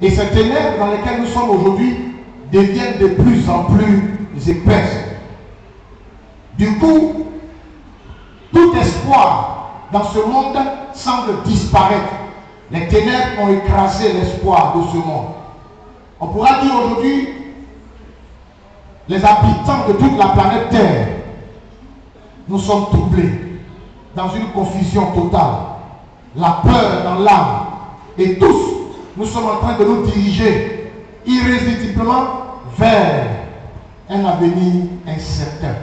Et ces ténèbres dans lesquelles nous sommes aujourd'hui deviennent de plus en plus épaisses. Du coup, tout espoir dans ce monde semble disparaître. Les ténèbres ont écrasé l'espoir de ce monde. On pourra dire aujourd'hui, les habitants de toute la planète Terre, nous sommes troublés dans une confusion totale, la peur dans l'âme, et tous, nous sommes en train de nous diriger irrésistiblement vers un avenir incertain.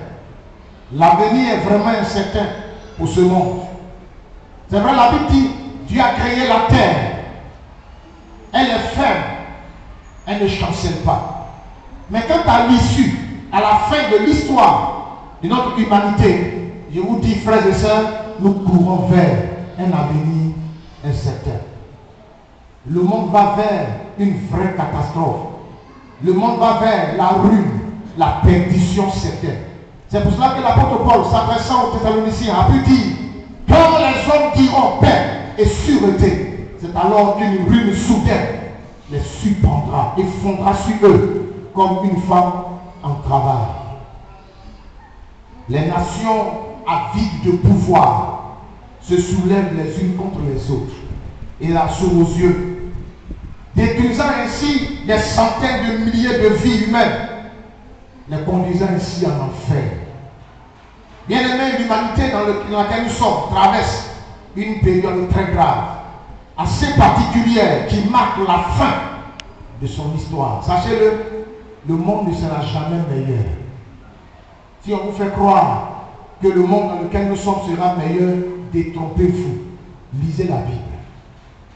L'avenir est vraiment incertain pour ce monde. C'est vrai, la Bible dit, Dieu a créé la terre. Elle est ferme. Elle ne chancelle pas. Mais quant à l'issue, à la fin de l'histoire de notre humanité, je vous dis, frères et sœurs, nous courons vers un avenir incertain. Le monde va vers une vraie catastrophe. Le monde va vers la ruine, la perdition certaine. C'est pour cela que l'apôtre Paul, s'adressant aux Thessaloniciens, a pu dire, quand les hommes diront paix et sûreté, c'est alors qu'une ruine soudaine les surprendra et fondra sur eux comme une femme en travail. Les nations avides de pouvoir se soulèvent les unes contre les autres et la sous nos yeux, détruisant ainsi des centaines de milliers de vies humaines, les conduisant ainsi en enfer. Bien aimé, l'humanité dans laquelle nous sommes traverse une période très grave, assez particulière, qui marque la fin de son histoire. Sachez-le, le monde ne sera jamais meilleur. Si on vous fait croire que le monde dans lequel nous sommes sera meilleur, détrompez-vous. Lisez la Bible.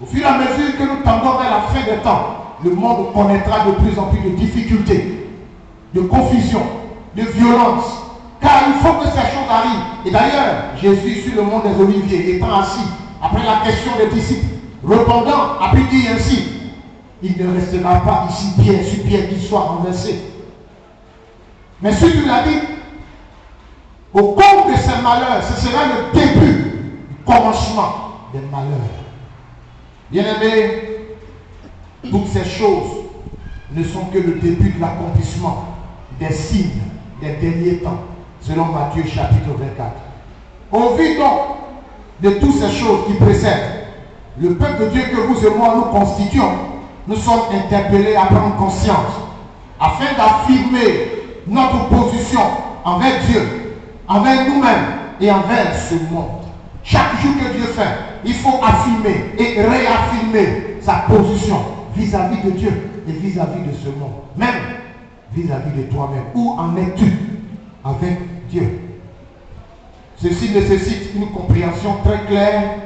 Au fur et à mesure que nous tendons vers la fin des temps, le monde connaîtra de plus en plus de difficultés, de confusion, de violence. Car il faut que ces choses arrivent. Et d'ailleurs, Jésus sur le mont des Oliviers, étant assis, après la question des disciples, répondant, a pu dire ainsi, il ne restera pas ici pierre sur pierre qui soit renversé. Mais ce qu'il a dit, au cours de ces malheurs, ce sera le début du commencement des malheurs. Bien-aimés, toutes ces choses ne sont que le début de l'accomplissement des signes des derniers temps, selon Matthieu chapitre 24. Au vu donc de toutes ces choses qui précèdent, le peuple de Dieu que vous et moi nous constituons, nous sommes interpellés à prendre conscience, afin d'affirmer notre position envers Dieu, envers nous-mêmes et envers ce monde. Chaque jour que Dieu fait, il faut affirmer et réaffirmer sa position vis-à-vis de Dieu et vis-à-vis de ce monde, même vis-à-vis de toi-même. Où en es-tu avec Dieu? Ceci nécessite une compréhension très claire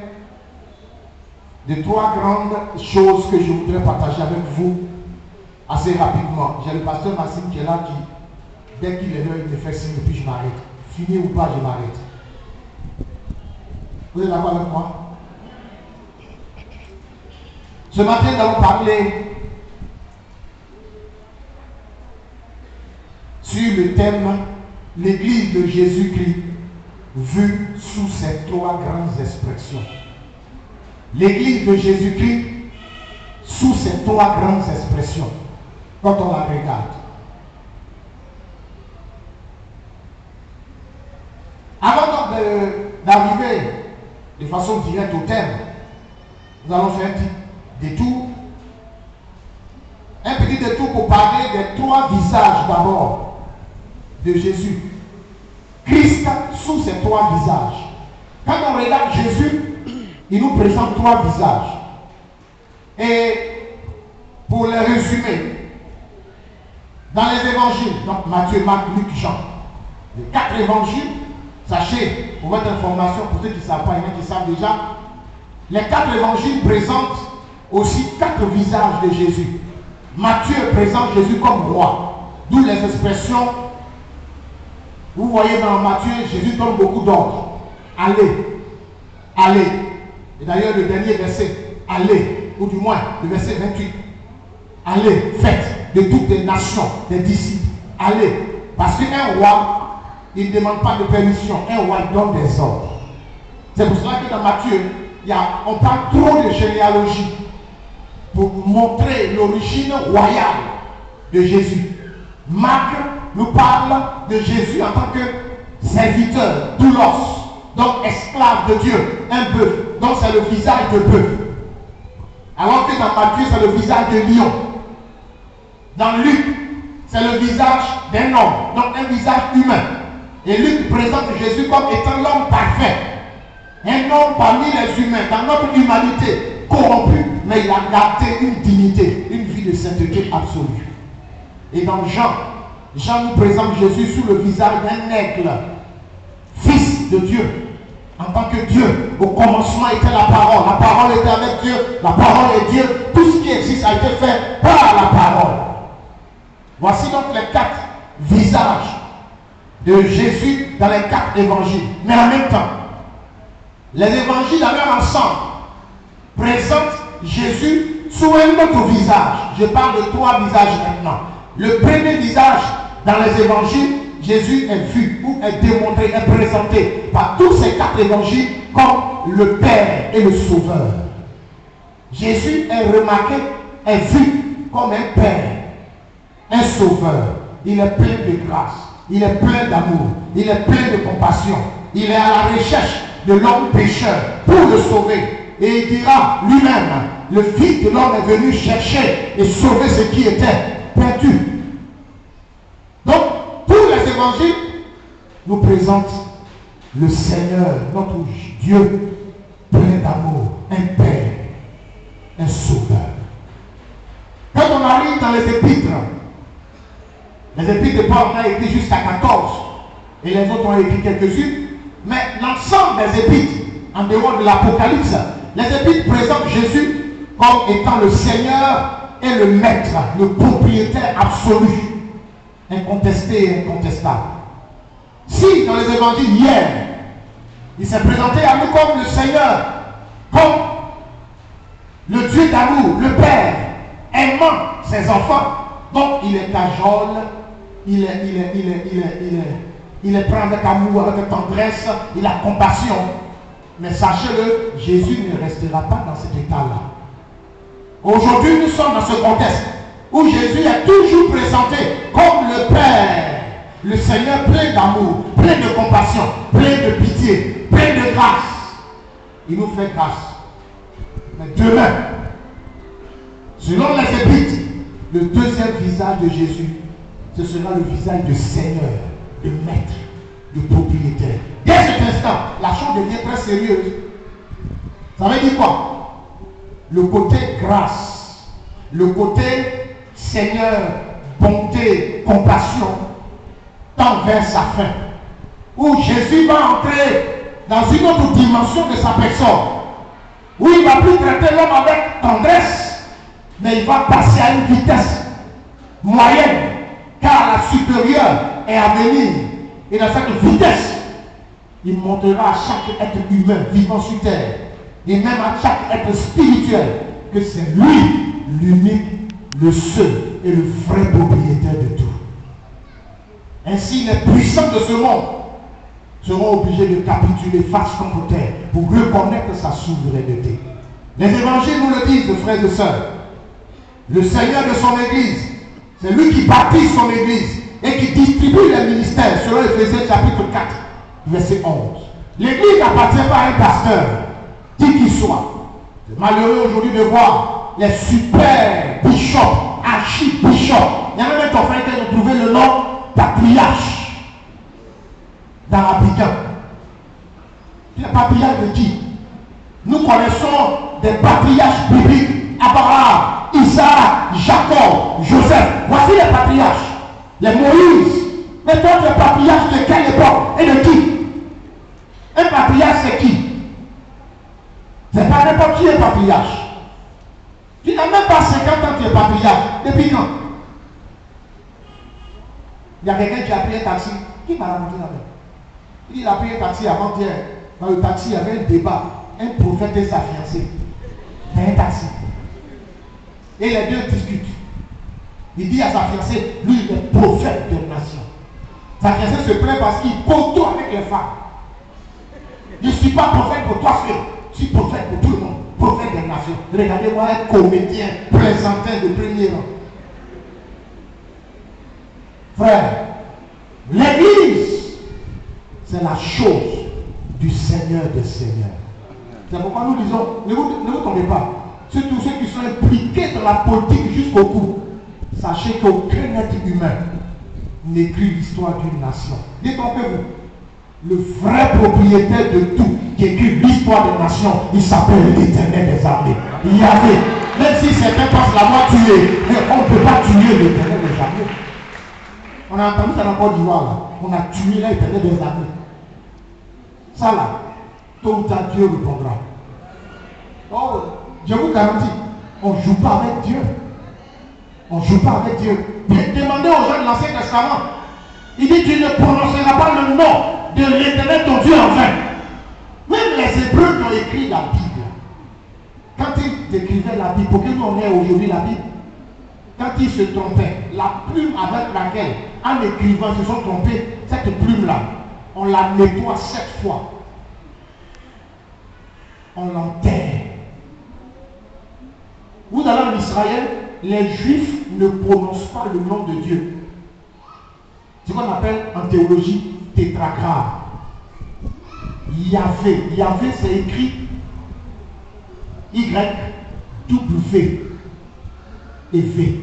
de trois grandes choses que je voudrais partager avec vous assez rapidement. J'ai le pasteur Maxime qui est là, qui, dès qu'il est là, il me fait signe et puis je m'arrête. Fini ou pas, je m'arrête. Vous êtes d'accord avec moi? Ce matin, nous allons parler sur le thème l'Église de Jésus-Christ vue sous ces trois grandes expressions. L'Église de Jésus-Christ sous ces trois grandes expressions, quand on la regarde. Avant donc d'arriver de façon directe au thème, nous allons faire un petit détour. Un petit détour pour parler des trois visages d'abord de Jésus. Christ sous ces trois visages. Quand on regarde Jésus, il nous présente trois visages. Et pour les résumer, dans les évangiles, donc Matthieu, Marc, Luc, Jean, les quatre évangiles, sachez, pour votre information, pour ceux qui ne savent pas, il y en a qui savent déjà, les quatre évangiles présentent aussi quatre visages de Jésus. Matthieu présente Jésus comme roi, d'où les expressions. Vous voyez dans Matthieu, Jésus donne beaucoup d'ordres. Allez, allez. Et d'ailleurs, le dernier verset, allez, ou du moins le verset 28. Allez, faites de toutes les nations des disciples. Allez. Parce qu'un roi, il ne demande pas de permission. Un roi, il donne des ordres. C'est pour cela que dans Matthieu, on parle trop de généalogie. pour montrer l'origine royale de Jésus. Marc nous parle de Jésus en tant que serviteur, doulos, donc esclave de Dieu, un bœuf. Donc c'est le visage de bœuf. Alors que dans Matthieu, c'est le visage de lion. Dans Luc, c'est le visage d'un homme, donc un visage humain. Et Luc présente Jésus comme étant l'homme parfait. Un homme parmi les humains, dans notre humanité, corrompu, mais il a gardé une dignité, une vie de sainteté absolue. Et dans Jean nous présente Jésus sous le visage d'un aigle, fils de Dieu. En tant que Dieu, au commencement était la parole était avec Dieu, la parole est Dieu, tout ce qui existe a été fait par la parole. Voici donc les 4 visages de Jésus dans les 4 évangiles. Mais en même temps, les évangiles dans leur ensemble présentent Jésus sous un autre visage. Je parle de 3 visages maintenant. Le premier visage dans les évangiles, Jésus est vu ou est démontré, est présenté par tous ces 4 évangiles comme le Père et le Sauveur. Jésus est remarqué, est vu comme un Père, un Sauveur. Il est plein de grâce, il est plein d'amour, il est plein de compassion. Il est à la recherche de l'homme pécheur pour le sauver. Et il dira lui-même, le Fils de l'homme est venu chercher et sauver ce qui était perdu. Donc, tous les évangiles nous présentent le Seigneur, notre Dieu, plein d'amour, un Père, un Sauveur. Quand on arrive dans les épîtres de Paul ont écrit jusqu'à 14, et les autres ont écrit quelques-unes, mais l'ensemble des épîtres, en dehors de l'Apocalypse, les épîtres présentent Jésus comme étant le Seigneur et le Maître, le propriétaire absolu, incontesté et incontestable. Si dans les évangiles hier, il s'est présenté à nous comme le Seigneur, comme le Dieu d'amour, le Père, aimant ses enfants, donc il est cajole, il est pris avec amour, avec tendresse, il a compassion. Mais sachez-le, Jésus ne restera pas dans cet état-là. Aujourd'hui, nous sommes dans ce contexte où Jésus est toujours présenté comme le Père, le Seigneur plein d'amour, plein de compassion, plein de pitié, plein de grâce. Il nous fait grâce. Mais demain, selon les épîtres, le deuxième visage de Jésus, ce sera le visage de Seigneur, de Maître, de propriétaire. Dès cet instant, la chose devient très sérieuse. Ça veut dire quoi? Le côté grâce, le côté Seigneur, bonté, compassion, tend vers sa fin. Où Jésus va entrer dans une autre dimension de sa personne. Où il ne va plus traiter l'homme avec tendresse, mais il va passer à une vitesse moyenne, car la supérieure est à venir. Et dans cette vitesse, il montrera à chaque être humain vivant sur terre, et même à chaque être spirituel, que c'est lui, l'unique, le seul et le vrai propriétaire de tout. Ainsi, les puissants de ce monde seront obligés de capituler face contre terre pour reconnaître sa souveraineté. Les évangiles nous le disent, frères et sœurs. Le Seigneur de son Église, c'est lui qui bâtit son Église et qui distribue les ministères, selon Éphésiens chapitre 4, verset 11. L'Église n'appartient pas à un pasteur, qui qu'il soit. C'est malheureux aujourd'hui de voir les super bishops, archibishops. Il y a même un confrère qui a trouvé le nom patriarche dans l'Abidjan. Le patriarche de qui? Nous connaissons des patriarches bibliques. Abraham, Isaac, Jacob, Joseph. Voici les patriarches. Les Moïse. Mais toi, tu es patriarche de quelle époque et de qui? Un patriarche, c'est qui? C'est pas n'importe qui est patriarche. Tu n'as même pas 50 ans que tu es patriarche. Depuis quand? Il y a quelqu'un qui a pris un taxi. Qui m'a raconté la même? Il a pris un taxi avant-hier. Dans le taxi, il y avait un débat. Un prophète et sa fiancée. Dans un taxi. Et les deux discutent. Il dit à sa fiancée, lui, il est prophète des nations. Sa fiancée se plaint parce qu'il côtoie avec les femmes. Je ne suis pas prophète pour toi seul. Je suis prophète pour tout le monde. Prophète des nations. Regardez-moi un comédien présentant de premier rang. Frère, l'église, c'est la chose du Seigneur des Seigneurs. C'est pourquoi nous disons, ne vous tombez pas. Surtout ceux qui sont impliqués dans la politique jusqu'au bout. Sachez qu'aucun être humain n'écrit l'histoire d'une nation. Détrompez-vous. Le vrai propriétaire de tout, qui écrit l'histoire des nations, il s'appelle l'Éternel des armées. Yahvé. Même si certains pensent l'avoir tué, mais on ne peut pas tuer l'Éternel des armées. On a entendu ça dans Côte d'Ivoire, là. On a tué l'Éternel des armées. Ça là, tôt ou tard, Dieu répondra. Oh, je vous garantis, on ne joue pas avec Dieu. On ne joue pas avec Dieu. Demandez aux gens de l'Ancien Testament. Il dit, tu ne prononceras pas le nom de l'Éternel ton Dieu en vain. Même les Hébreux qui ont écrit la Bible, quand ils écrivaient la Bible, pour que nous on ait aujourd'hui la Bible, quand ils se trompaient, la plume avec laquelle, en écrivant, ils se sont trompés, cette plume-là, on la nettoie 7 fois. On l'enterre. Vous allez en Israël, les Juifs ne prononcent pas le nom de Dieu. C'est ce qu'on appelle en théologie tétragramme. Yahvé. Yahvé, c'est écrit Y-W et V.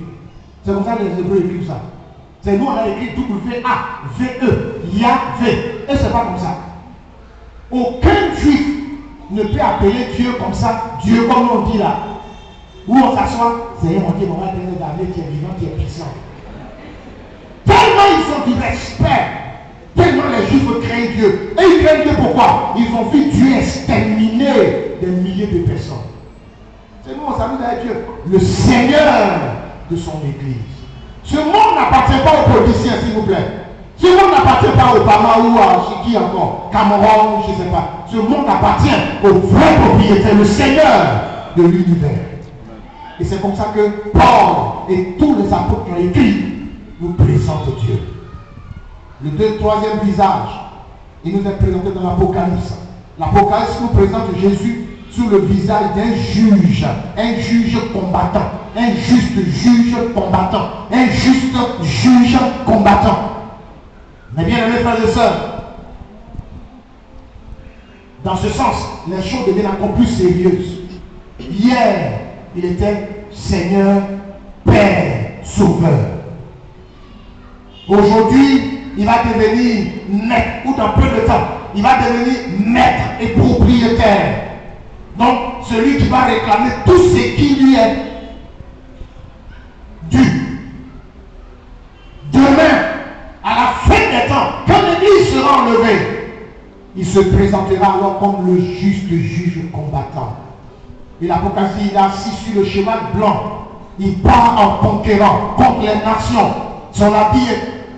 C'est comme ça que les Hébreux écrivent ça. C'est nous, on a écrit W-A-V-E. Yahvé. Et c'est pas comme ça. Aucun Juif ne peut appeler Dieu comme ça, Dieu comme on dit là. Où on s'assoit, c'est on dit, on va donner d'armée qui est vivant, qui est puissant. Tellement ils ont du respect, tellement les Juifs craignent Dieu. Et ils craignent Dieu pourquoi? Ils ont vu Dieu exterminer des milliers de personnes. C'est nous, on s'amuse avec Dieu, le Seigneur de son Église. Ce monde n'appartient pas aux politiciens, s'il vous plaît. Ce monde n'appartient pas au Obama ou à qui encore, Cameroun, je ne sais pas. Ce monde appartient au vrai propriétaire, le Seigneur de l'univers. Et c'est comme ça que Paul et tous les apôtres qui ont écrit nous présentent Dieu. Le troisième visage, il nous est présenté dans l'Apocalypse. L'Apocalypse nous présente Jésus sous le visage d'un juge combattant, un juste juge combattant, un juste juge combattant. Mais bien aimés frères et sœurs, dans ce sens, les choses deviennent encore plus sérieuses. Hier, il était Seigneur, Père, Sauveur. Aujourd'hui, il va devenir maître, ou dans peu de temps, il va devenir maître et propriétaire. Donc, celui qui va réclamer tout ce qui lui est dû. Demain, à la fin des temps, quand l'Église sera enlevée, il se présentera alors comme le juste juge combattant. Et l'Apocalypse, il est assis sur le cheval blanc. Il part en conquérant contre les nations. Son habit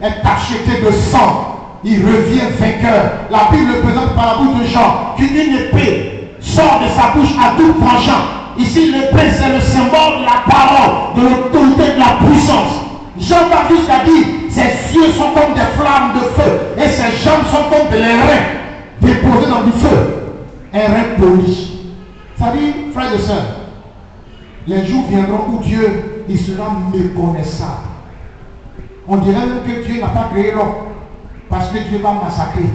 est tacheté de sang. Il revient vainqueur. La Bible le présente par la bouche de Jean qu'une épée sort de sa bouche à double tranchant. Ici, l'épée, c'est le symbole de la parole, de l'autorité, de la puissance. Jean-Baptiste a dit, ses yeux sont comme des flammes de feu et ses jambes sont comme des reins déposés dans du feu. Un rein poli. Ça dit, frères et sœurs, les jours viendront où Dieu, il sera méconnaissable. On dirait même que Dieu n'a pas créé l'homme, parce que Dieu va massacrer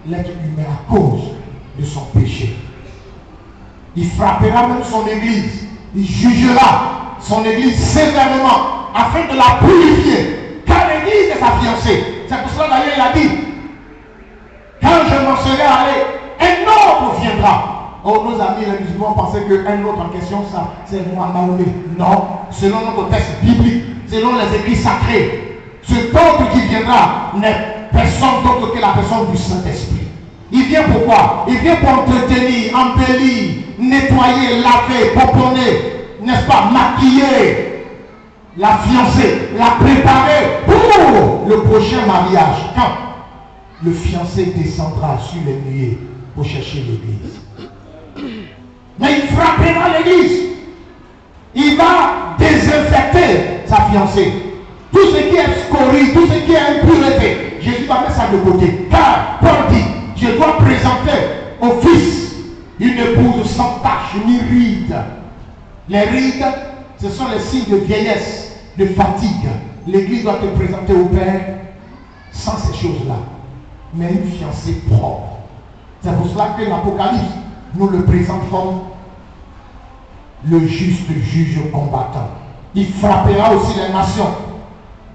l'être humain à cause de son péché. Il frappera même son église, il jugera son église sévèrement, afin de la purifier, car l'église est sa fiancée. C'est pour cela d'ailleurs il a dit, quand je m'en serai allé, un autre viendra. Oh, nos amis les musulmans pensaient qu'un autre en question, ça, c'est Mahomet. Non, selon notre texte biblique, selon les écrits sacrés, ce autre qui viendra n'est personne d'autre que la personne du Saint-Esprit. Il vient pourquoi? Il vient pour entretenir, embellir, nettoyer, laver, pomponner, n'est-ce pas, maquiller la fiancée, la préparer pour le prochain mariage. Quand le fiancé descendra sur les nuées pour chercher l'église. Mais il frappera l'église. Il va désinfecter sa fiancée. Tout ce qui est scorie, tout ce qui est impureté, Jésus va mettre ça de côté. Car Paul dit, je dois présenter au Fils une épouse sans tache ni ride. Les rides, ce sont les signes de vieillesse, de fatigue. L'Église doit te présenter au Père sans ces choses-là, mais une fiancée propre. C'est pour cela que l'Apocalypse nous le présente comme le juste juge combattant. Il frappera aussi les nations.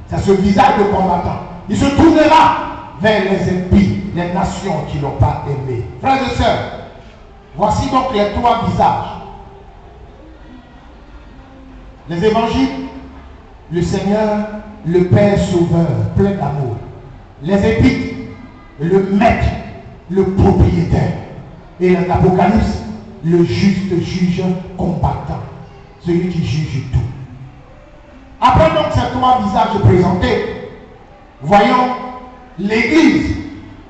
C'est ce visage de combattant. Il se tournera vers les impies, les nations qui ne l'ont pas aimé. Frères et sœurs, voici donc les trois visages. Les évangiles, le Seigneur, le Père Sauveur, plein d'amour. Les épîtres, le Maître, le propriétaire. Et l'Apocalypse, le juste juge combattant, celui qui juge tout. Après donc ces trois visages présentés, voyons l'Église,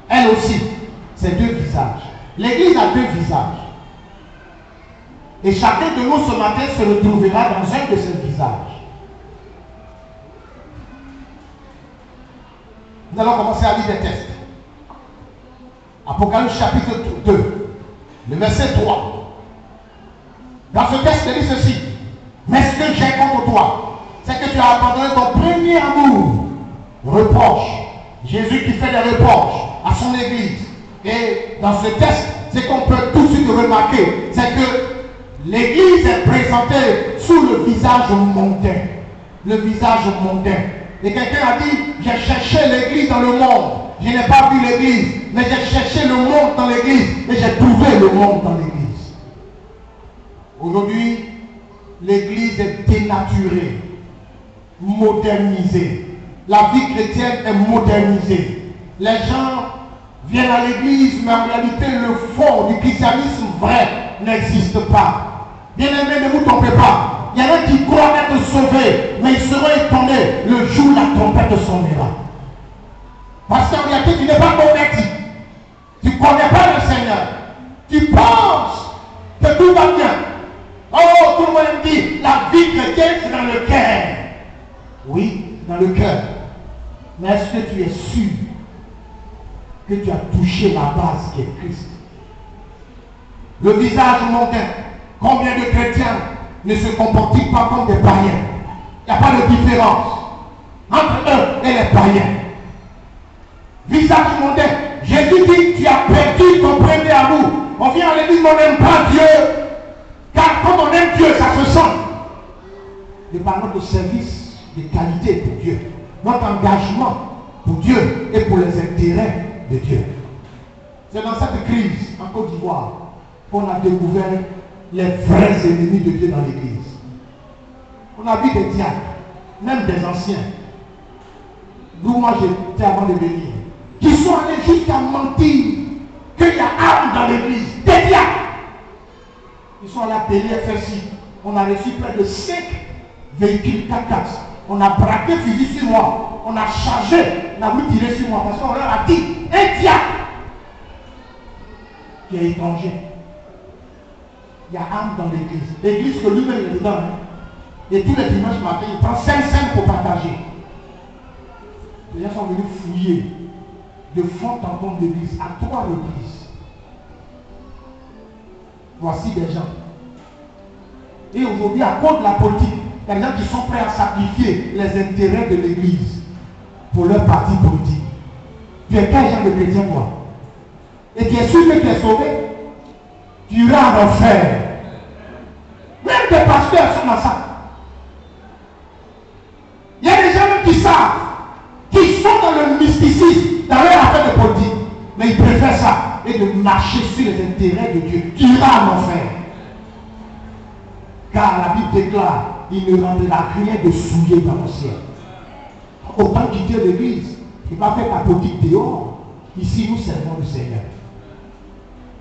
elle aussi, ces deux visages. L'Église a deux visages. Et chacun de nous ce matin se retrouvera dans un de ces visages. Nous allons commencer à lire des textes. Apocalypse chapitre 2, le verset 3. Dans ce texte, il dit ceci. Mais ce que j'ai contre toi, c'est que tu as abandonné ton premier amour. Reproche. Jésus qui fait des reproches à son Église. Et dans ce texte, ce qu'on peut tout de suite remarquer, c'est que l'Église est présentée sous le visage mondain. Le visage mondain. Et quelqu'un a dit, j'ai cherché l'Église dans le monde. Je n'ai pas vu l'Église, mais j'ai cherché le monde dans l'Église et j'ai trouvé le monde dans l'Église. Aujourd'hui, l'Église est dénaturée, modernisée. La vie chrétienne est modernisée. Les gens viennent à l'Église, mais en réalité, le fond du christianisme vrai n'existe pas. Bien-aimés, ne vous trompez pas. Il y en a qui croient être sauvés, mais ils seront étonnés le jour où la trompette sonnera. Parce qu'en réalité, tu n'es pas converti. Tu ne connais pas le Seigneur. Tu penses que tout va bien. Oh, tout le monde dit, la vie chrétienne, c'est dans le cœur. Oui, dans le cœur. Mais est-ce que tu es sûr que tu as touché la base qui est Christ? Le visage mondain. Combien de chrétiens ne se comportent pas comme des païens? Il n'y a pas de différence entre eux et les païens. Visage mondain. Jésus dit, tu as perdu ton premier amour. On vient à l'église, on n'aime pas Dieu. Car quand on aime Dieu, ça se sent. Nous parlons de service, de qualité pour Dieu. Notre engagement pour Dieu et pour les intérêts de Dieu. C'est dans cette crise en Côte d'Ivoire qu'on a découvert les vrais ennemis de Dieu dans l'église. On a vu des diacres, même des anciens, d'où moi j'étais avant de venir, qui sont allés jusqu'à mentir qu'il y a armes dans l'église, des diacres. Ils sont allés appeler FSI. On a reçu près de 5 véhicules 4x4. On a braqué fusil sur moi. On a chargé, on a voulu tirer sur moi parce qu'on leur a dit un diacre qui est étranger. Il y a armes dans l'église. L'église que lui-même est dedans. Et tous les dimanches matin, il prend 5 cents pour partager. Les gens sont venus fouiller de fond en comble l'église à 3 reprises. Voici des gens. Et aujourd'hui, à cause de la politique, il y a des gens qui sont prêts à sacrifier les intérêts de l'église pour leur parti politique. Tu es quel genre de chrétien, toi? Et tu es sûr que tu es sauvé? Tu iras en enfer. Même des pasteurs sont dans ça. Il y a des gens qui savent, qui sont dans le mysticisme, dans leur affaire de politique, mais ils préfèrent ça et de marcher sur les intérêts de Dieu. Tu iras en enfer. Car la Bible déclare, il ne rendra rien de souillé dans le ciel. Autant quitter l'église, il ne va faire la politique dehors. Ici, nous servons le Seigneur.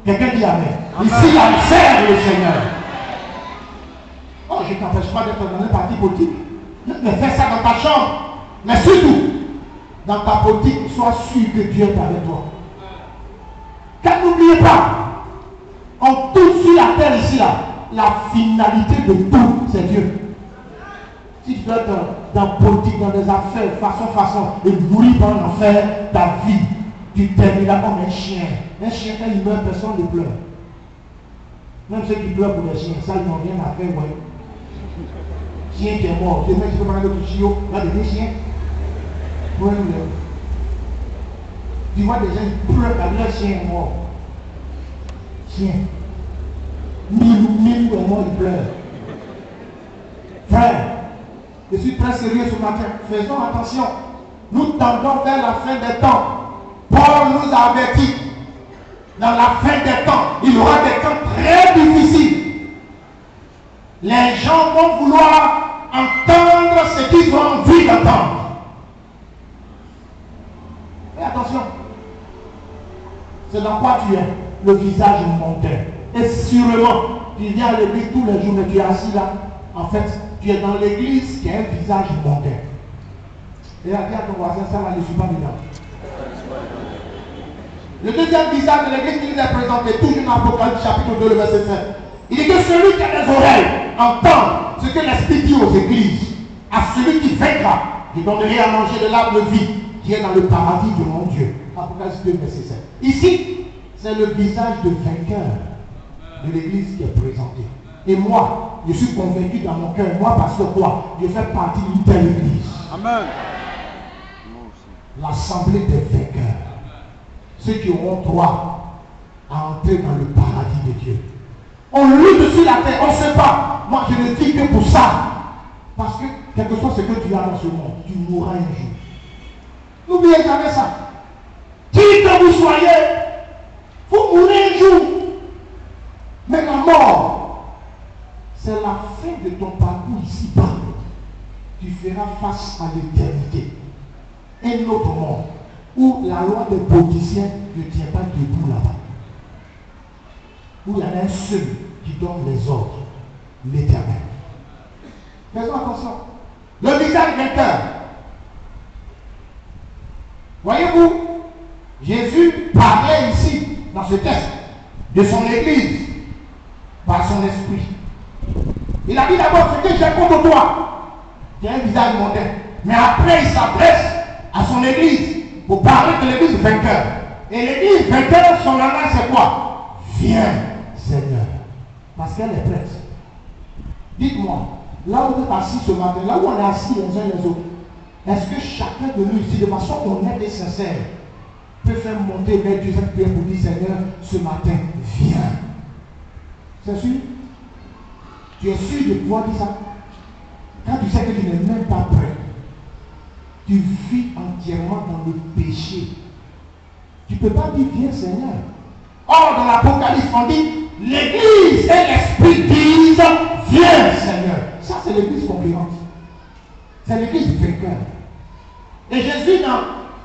Quelqu'un dit Amen. Ici, on sert le Seigneur. Oh, je ne t'empêche pas d'être dans un parti politique. Mais fais ça dans ta chambre. Mais surtout, dans ta politique, sois sûr que Dieu est avec toi. Car n'oubliez pas, on touche sur la terre ici, là, la finalité de tout, c'est Dieu. Si tu dois être dans la politique, dans des affaires, façon, et mourir dans l'enfer, ta vie, tu termineras comme un chien. Un chien, quand il meurt, personne ne pleure. Même ceux qui pleurent pour les chiens, ça, ils n'ont rien à faire, ouais. Chien qui est mort. Demain, je peux parler d'autres chiens. Là, des chiens. Tu vois des gens qui pleurent quand leur chien est mort. Chien. Mille est mort, ils pleurent. Frère, je suis très sérieux ce matin. Faisons attention. Nous tendons vers la fin des temps. Paul nous a avertis. Dans la fin des temps, il y aura des temps très difficiles. Les gens vont vouloir entendre ce qu'ils ont envie d'entendre. Et attention, c'est dans quoi tu es, le visage mondain. Et sûrement, tu viens à l'église tous les jours, mais tu es assis là. En fait, tu es dans l'église qui a un visage mondain. Et là, dis à ton voisin, ça là, je ne suis pas dedans. Le deuxième visage de l'église qui nous est présenté, toujours dans Apocalypse chapitre 2, le verset 7. Il dit que celui qui a des oreilles entend ce que l'Esprit dit aux églises. À celui qui vaincra, je donnerai à manger de l'arbre de vie qui est dans le paradis de mon Dieu. Apocalypse 2, verset 7. Ici, c'est le visage de vainqueur de l'église qui est présenté. Et moi, je suis convaincu dans mon cœur, moi, pasteur quoi, je fais partie d'une telle église. Amen. L'assemblée des vainqueurs. Ceux qui auront droit à entrer dans le paradis de Dieu. On lutte sur la terre, on ne sait pas. Moi, je ne dis que pour ça. Parce que, quelque chose, ce que tu as dans ce monde, tu mourras un jour. N'oubliez jamais ça. Qui que vous soyez, vous mourrez un jour. Mais la mort, c'est la fin de ton parcours ici-bas. Tu feras face à l'éternité. Un autre monde où la loi des politiciens ne tient pas debout là-bas. Où il y en a un seul qui donne les ordres, l'Éternel. Faisons attention. Le visage vainqueur. Voyez-vous, Jésus parlait ici, dans ce texte, de son Église, par son esprit. Il a dit d'abord ce que j'ai contre toi, qui a un visage mondain. Mais après, il s'adresse à son Église pour parler de l'Église vainqueur. Et l'Église vainqueur, son langage, c'est quoi? Viens, Seigneur. Parce qu'elle est prête. Dites-moi, là où vous êtes assis ce matin, là où on est assis les uns les autres, est-ce que chacun de nous ici, de façon honnête et sincère, peut faire monter vers Dieu cette prière pour dire, Seigneur, ce matin, viens. C'est sûr? Tu es sûr de pouvoir dire ça? Quand tu sais que tu n'es même pas prêt, tu vis entièrement dans le péché. Tu ne peux pas dire viens Seigneur. Or, dans l'Apocalypse, on dit l'Église et l'Esprit disent viens Seigneur. Ça, c'est l'Église concurrente. C'est l'Église vainqueur. Et Jésus, dans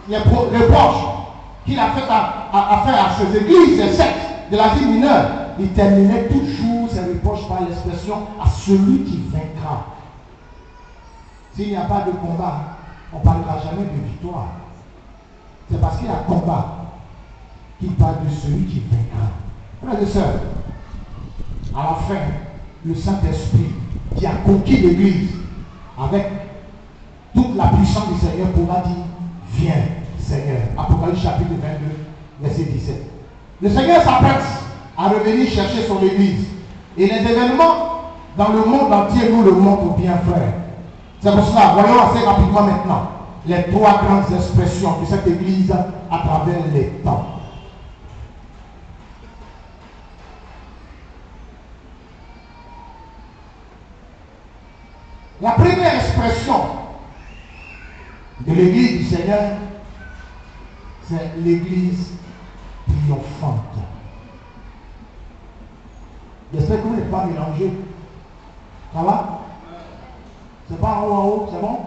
les reproches qu'il a fait à faire à ces églises, ces sectes de l'Asie mineure, il terminait toujours ses reproches par l'expression à celui qui vaincra. S'il n'y a pas de combat, on ne parlera jamais de victoire. C'est parce qu'il y a combat qu'il parle de celui qui vaincra. Frères et sœurs, à la fin, le Saint-Esprit qui a conquis l'Église avec toute la puissance du Seigneur pourra dire viens Seigneur. Apocalypse chapitre 22, verset 17. Le Seigneur s'apprête à revenir chercher son Église. Et les événements dans le monde entier nous le montrent bien, frère. C'est pour cela, voyons assez rapidement maintenant les trois grandes expressions de cette Église à travers les temps. La première expression de l'Église du Seigneur, c'est l'Église triomphante. J'espère que vous n'êtes pas mélangés. Ça va? C'est pas en haut, c'est bon?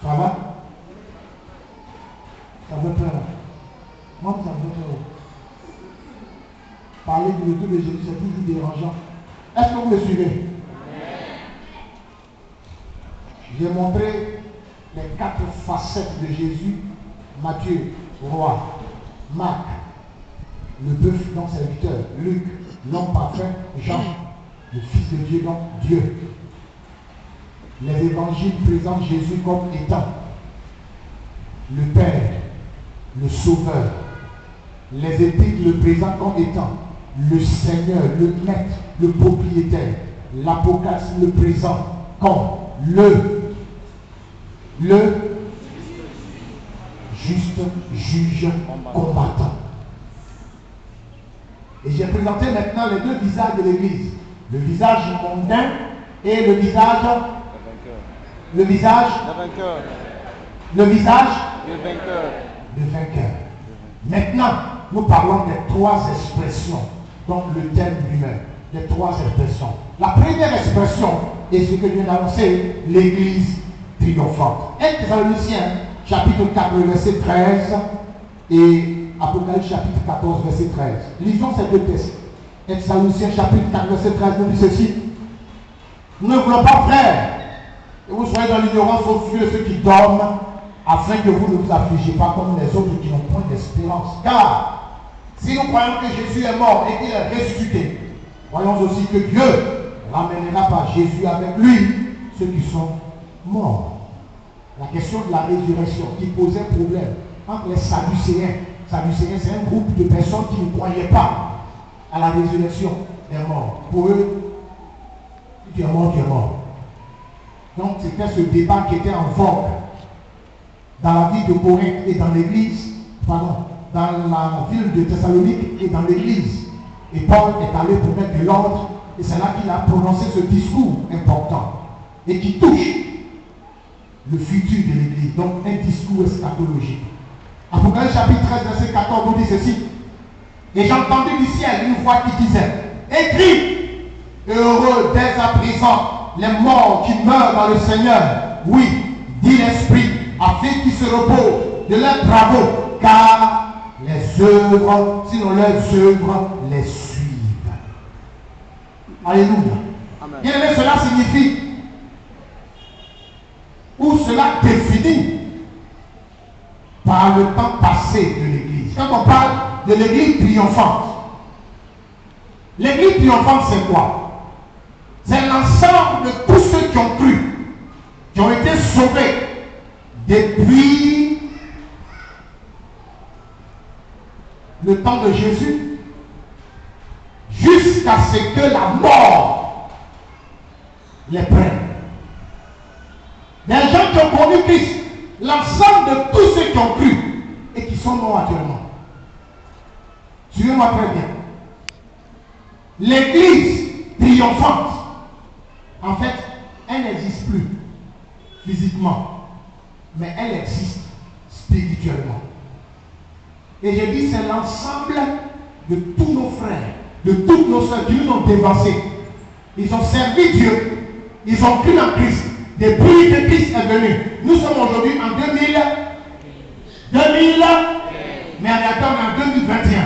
Ça va? Ça veut peur. Moi, ça me fait peur. Parler du retour de Jésus, c'est toujours dérangeant. Est-ce que vous me suivez? J'ai montré les 4 facettes de Jésus. Matthieu, roi. Marc, le bœuf, donc serviteur. Luc, l'homme parfait. Jean, le Fils de Dieu, donc Dieu. Les évangiles présentent Jésus comme étant le Père, le Sauveur. Les épiques le présentent comme étant le Seigneur, le maître, le propriétaire, l'Apocalypse, le présent, comme le juste juge combattant. Et j'ai présenté maintenant les deux visages de l'Église. Le visage mondain et le visage le visage le visage le vainqueur. Maintenant, nous parlons des trois expressions, donc le thème lui-même, les trois expressions. La première expression est ce que je viens d'annoncer, l'Église triomphante. 1 Thessaloniciens, chapitre 4, verset 13 et Apocalypse, chapitre 14, verset 13. Lisons ces deux textes. 1 Thessaloniciens, chapitre 4, verset 13, nous dit ceci. Nous ne voulons pas, frères, que vous soyez dans l'ignorance au sujet de ceux qui dorment, afin que vous ne vous affligez pas comme les autres qui n'ont point d'espérance. Car si nous croyons que Jésus est mort et qu'il est ressuscité, croyons aussi que Dieu ramènera par Jésus avec lui ceux qui sont morts. La question de la résurrection qui posait problème entre les Sadducéens. Sadducéens, c'est un groupe de personnes qui ne croyaient pas à la résurrection des morts. Pour eux, si tu es mort, tu es mort. Donc c'était ce débat qui était en vogue dans la ville de Corinthe et dans l'église, pardon, dans la ville de Thessalonique et dans l'église. Et Paul est allé pour mettre de l'ordre, et c'est là qu'il a prononcé ce discours important et qui touche le futur de l'église. Donc un discours eschatologique. Apocalypse chapitre 13, verset 14 nous dit ceci. Et j'ai entendu du ciel une voix qui disait, écris, heureux dès à présent les morts qui meurent dans le Seigneur. Oui, dit l'Esprit, afin qu'ils se reposent de leurs travaux, car les œuvres, sinon leurs œuvres les suivent. Alléluia. Bien aimé, cela signifie, ou cela définit par le temps passé de l'Église. Quand on parle de l'Église triomphante, l'Église triomphante c'est quoi? C'est l'ensemble de tous ceux qui ont cru, qui ont été sauvés depuis le temps de Jésus jusqu'à ce que la mort les prenne. Les gens qui ont connu Christ, l'ensemble de tous ceux qui ont cru et qui sont morts actuellement. Suivez-moi très bien. L'église triomphante, en fait, elle n'existe plus physiquement, mais elle existe spirituellement. Et j'ai dit, c'est l'ensemble de tous nos frères, de toutes nos soeurs qui nous ont dévancés. Ils ont servi Dieu, ils ont cru en Christ. Depuis que Christ est venu, nous sommes aujourd'hui en 2000, mais en attendant en 2021.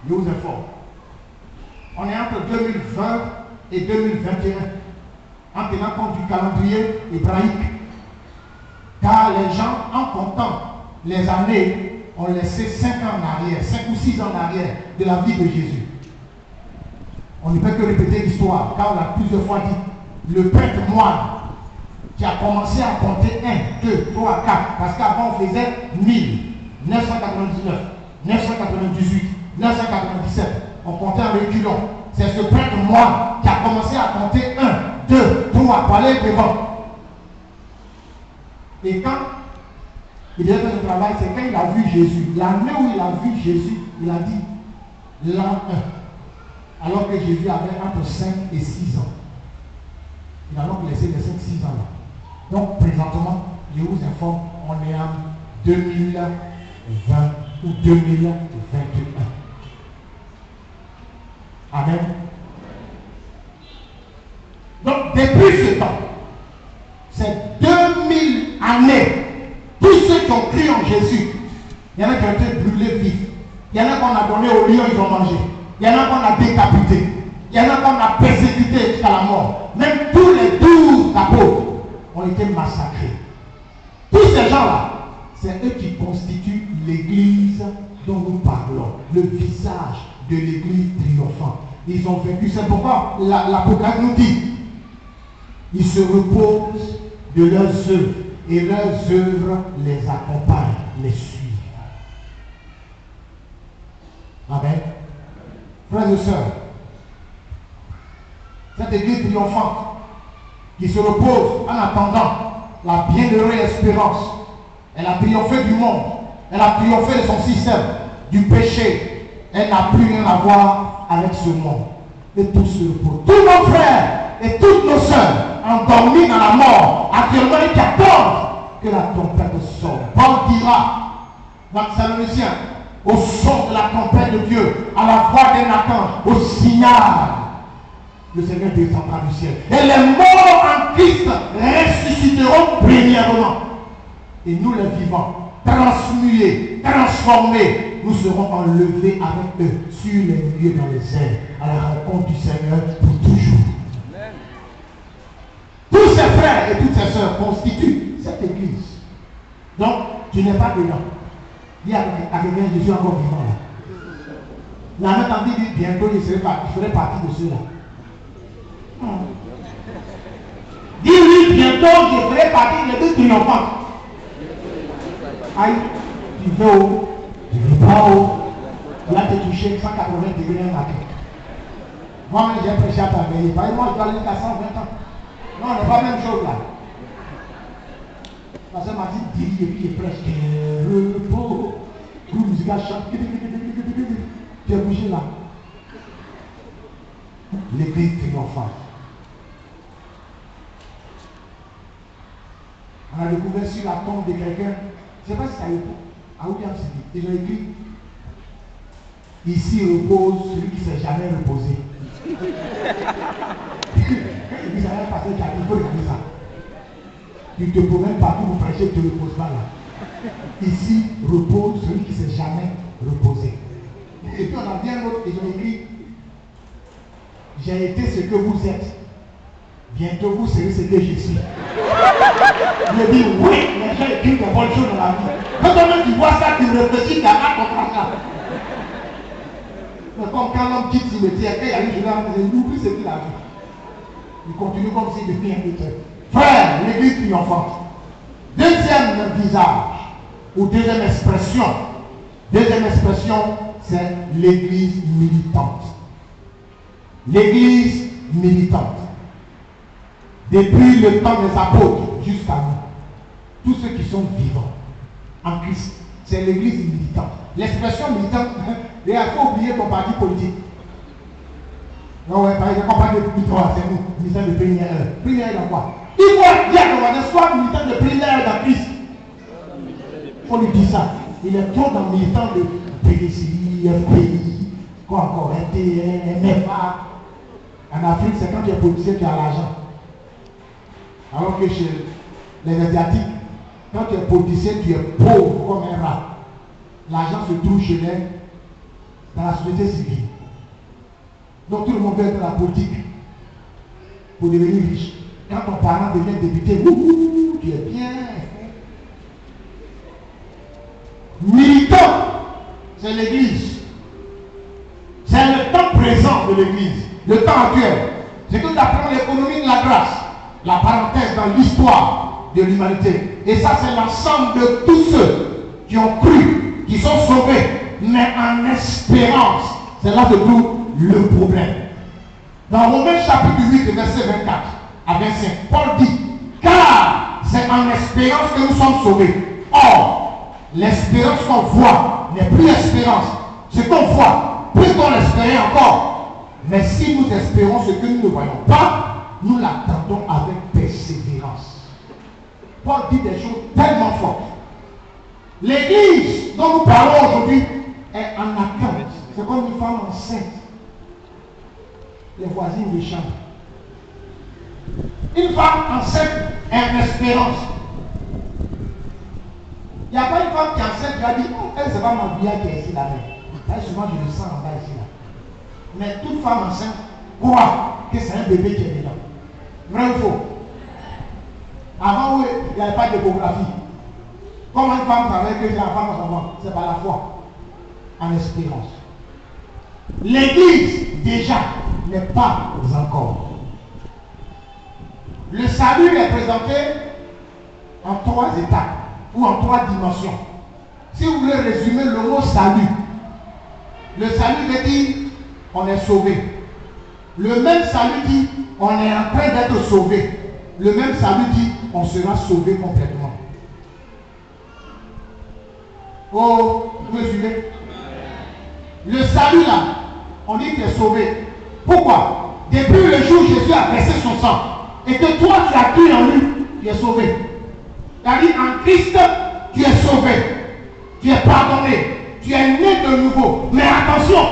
Je vous informe. On est entre 2020 et 2021, en tenant compte du calendrier hébraïque. Car les gens, en comptant les années, ont laissé 5 ans en arrière, 5 ou 6 ans en arrière de la vie de Jésus. On ne peut que répéter l'histoire, car on a plusieurs fois dit, le prêtre moine qui a commencé à compter 1, 2, 3, 4, parce qu'avant on faisait 1000, 999, 998, 997, on comptait en reculant. C'est ce prêtre moine qui a commencé à compter 1, 2, 3 pour aller devant. Et quand il a fait ce travail, c'est quand il a vu Jésus. L'année où il a vu Jésus, il a dit l'an 1. Alors que Jésus avait entre 5 et 6 ans. Il a donc laissé les 5-6 ans là. Donc présentement, je vous informe, on est en 2020 ou 2021. Amen. Donc depuis ce temps, c'est 2000 années. Tous ceux qui ont cru en Jésus, il y en a qui ont été brûlés vifs. Il y en a qu'on a donné au lion, ils ont mangé. Il y en a qu'on a décapité. Il y en a qu'on a persécuté jusqu'à la mort. Même tous les 12 apôtres ont été massacrés. Tous ces gens-là, c'est eux qui constituent l'église dont nous parlons. Le visage de l'église triomphante. Ils ont vécu. C'est pourquoi l'Apocalypse nous dit, ils se reposent de leurs œuvres. Et leurs œuvres les accompagnent, les suivent. Amen. Frères et sœurs, cette église triomphante qui se repose en attendant la bienheureuse espérance, elle a triomphé du monde, elle a triomphé de son système, du péché, elle n'a plus rien à voir avec ce monde. Et tout se repose. Tous nos frères et toutes nos sœurs endormis dans la mort, actuellement ils attendent que la tempête sonne. Paul dira dans Thessaloniciens, au son de la tempête de Dieu, à la voix d'un archange, au signal, le Seigneur descendra du ciel. Et les morts en Christ ressusciteront premièrement. Et nous les vivants, transmués, transformés, nous serons enlevés avec eux sur les nuées dans les airs, à la rencontre du Seigneur pour toujours. Amen. Tous ces frères et toutes ces sœurs constituent cette église. Donc, tu n'es pas dedans. Dis à quelqu'un, je suis encore vivant là. La même temps dit bientôt je ferai partie de ceux-là. Dis-lui bientôt je ferai partie des deux triomphants. Aïe, tu veux où? Tu veux pas où? Tu vas te toucher 180 degrés un matin. Moi-même j'ai prêché à ta veille. Moi je dois aller jusqu'à 120 ans. Non, on n'est pas la même chose là. Parce que m'a dit et puis il prêche. Repos. Tout le musique chante. Tu es bougé là. L'église triomphante. On a découvert sur la tombe de quelqu'un. Je ne sais pas si ça a William City. Ils ont écrit ici repose celui qui ne s'est jamais reposé. Il s'est rien passé, il faut regarder ça. Tu ne te promènes pas pour vous prêcher, tu ne te reposes pas là. Ici repose celui qui ne s'est jamais reposé. Et puis on a bien l'autre, ils ont écrit j'ai été ce que vous êtes. Bientôt vous serez ce que je suis. Je dis oui, les gens écrivent des bonnes choses dans la vie. Quand toi-même tu vois ça, tu réfléchis, tu as pas contre ça. Mais comme quand l'homme quitte cimetière, quand il arrive, il oublie ce qu'il a vu. Il continue comme s'il devait un autre. Frère, l'église triomphante. Deuxième visage, ou deuxième expression. Deuxième expression, c'est l'église militante. L'église militante. Depuis le temps des apôtres jusqu'à nous, tous ceux qui sont vivants en Christ, c'est l'église militante. L'expression militante, il faut oublier ton parti politique. Non, ouais, par exemple, on parle de militant, c'est nous, militant de prière. Prière dans quoi? Il faut dire qu'on soit militant de prière dans Christ. Il faut lui dire ça. Il est trop dans le militant de PDCI, FPI, quoi encore, NTN, MFA. En Afrique, c'est quand tu es politicien, tu as l'argent. Alors que chez les Asiatiques, quand tu es politicien, tu es pauvre comme un rat. L'argent se trouve chez les dans la société civile. Donc tout le monde veut être dans la politique pour devenir riche. Quand ton parent devient député, tu es bien. Militant, c'est l'église. C'est le temps présent de l'église, le temps actuel. C'est que tu apprends l'économie de la grâce. La parenthèse dans l'histoire de l'humanité. Et ça, c'est l'ensemble de tous ceux qui ont cru, qui sont sauvés, mais en espérance. C'est là que tout le problème. Dans Romains chapitre 8, verset 24 à 25, Paul dit, car c'est en espérance que nous sommes sauvés. Or, l'espérance qu'on voit n'est plus espérance. Ce qu'on voit, plus qu'on espérait encore. Mais si nous espérons ce que nous ne voyons pas, nous l'attendons avec persévérance. Paul dit des choses tellement fortes. L'église dont nous parlons aujourd'hui est en attente. C'est comme une femme enceinte. Les voisines des chambres. Une femme enceinte est en espérance. Il n'y a pas une femme qui est enceinte qui a dit, oh, elle, c'est pas ma vie qui est ici là-bas. Elle, souvent, je le sens en bas ici là. Mais toute femme enceinte croit que c'est un bébé qui est dedans. Vrai ou faux? Avant, oui, il n'y avait pas d'échographie. Comment une femme savait que c'est la femme en avant? C'est par la foi. En espérance. L'église, déjà, n'est pas encore. Le salut est présenté en 3 étapes ou en 3 dimensions. Si vous voulez résumer le mot salut, le salut veut dire on est sauvé. Le même salut dit, on est en train d'être sauvé. Le même salut dit, on sera sauvé complètement. Oh, vous me suivez? Le salut là, on dit que tu es sauvé. Pourquoi? Depuis le jour où Jésus a versé son sang et que toi tu as cru en lui, tu es sauvé. C'est-à-dire en Christ, tu es sauvé. Tu es pardonné. Tu es né de nouveau. Mais attention,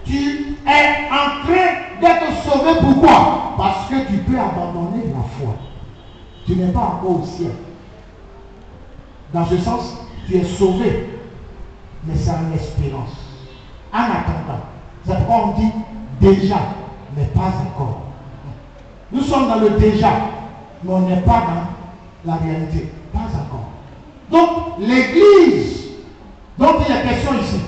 tu es en train d'être sauvé. Pourquoi? Parce que tu peux abandonner la foi. Tu n'es pas encore au ciel. Dans ce sens, tu es sauvé. Mais c'est en espérance. En attendant. C'est pourquoi on dit déjà, mais pas encore. Nous sommes dans le déjà, mais on n'est pas dans la réalité. Pas encore. Donc, l'église dont il est question ici,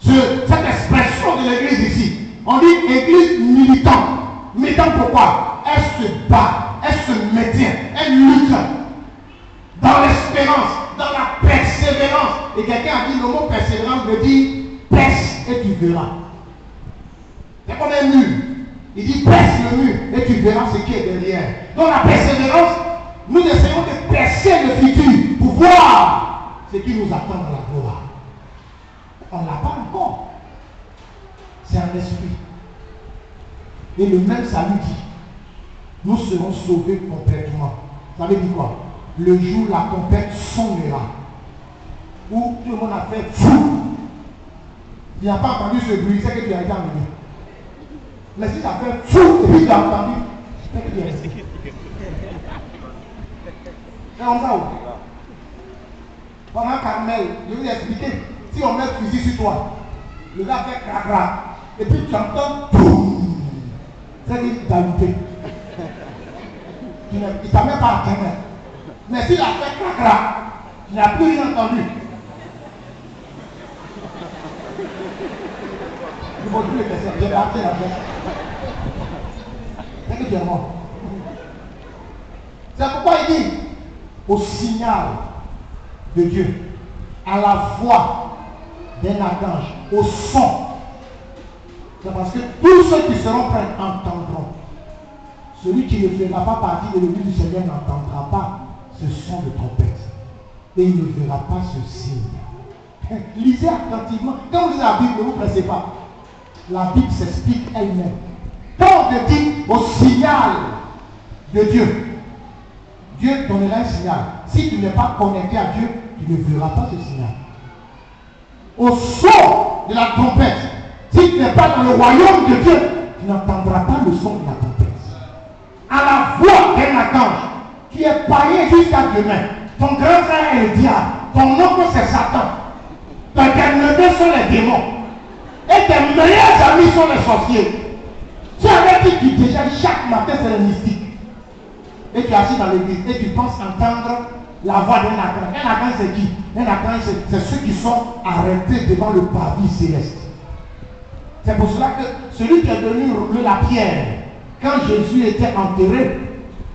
cette expression de l'église ici, on dit église militante. Militante pourquoi? Elle se bat, elle se maintient, elle lutte dans l'espérance, dans la persévérance. Et quelqu'un a dit le mot persévérance veut dire perce et tu verras. C'est comme un mur. Il dit perce le mur et tu verras ce qui est derrière. Donc la persévérance, nous essayons de percer le futur pour voir ce qui nous attend dans la gloire. On ne l'a pas encore. C'est un esprit. Et le même salut dit, nous serons sauvés complètement. Ça veut dire quoi? Le jour où la tempête sonnera, où tout le monde a fait fou. Il n'a pas entendu ce bruit, c'est que tu as été emmené. Mais si ça fait fou, et puis tu as entendu, c'est que tu es resté. C'est comme ça. Pendant Carmel, je vais vous expliquer. Si on met le fusil sur toi, le gars fait crac-crac, et puis tu entends boum, c'est qu'il t'a loupé. Il ne t'a même pas atteint. Mais s'il a fait crac-crac, tu n'as plus rien entendu. Il faut plus le laisser, j'ai parti la tête. C'est que tu es mort. C'est pourquoi il dit, au signal de Dieu, à la voix d'un archange, au son. C'est parce que tous ceux qui seront prêts entendront. Celui qui ne fera pas partie de l'église du Seigneur n'entendra pas ce son de trompette. Et il ne verra pas ce signe. Lisez attentivement. Quand vous lisez la Bible, ne vous pressez pas. La Bible s'explique elle-même. Quand on te dit au signal de Dieu, Dieu donnera un signal. Si tu n'es pas connecté à Dieu, tu ne verras pas ce signal. Au son de la trompette, si tu n'es pas dans le royaume de Dieu, tu n'entendras pas le son de la trompette. À la voix d'un archange, qui est païen jusqu'à demain. Ton grand frère est le diable, ton oncle c'est Satan, tes ennemis sont les démons, et tes meilleurs amis sont les sorciers. Tu avais dit que tu déjeunes chaque matin, c'est le mystique. Et tu es assis dans l'église et tu penses entendre la voix d'un archange. Un archange c'est qui? Un archange c'est ceux qui sont arrêtés devant le pavis céleste. C'est pour cela que celui qui est devenu la pierre, quand Jésus était enterré,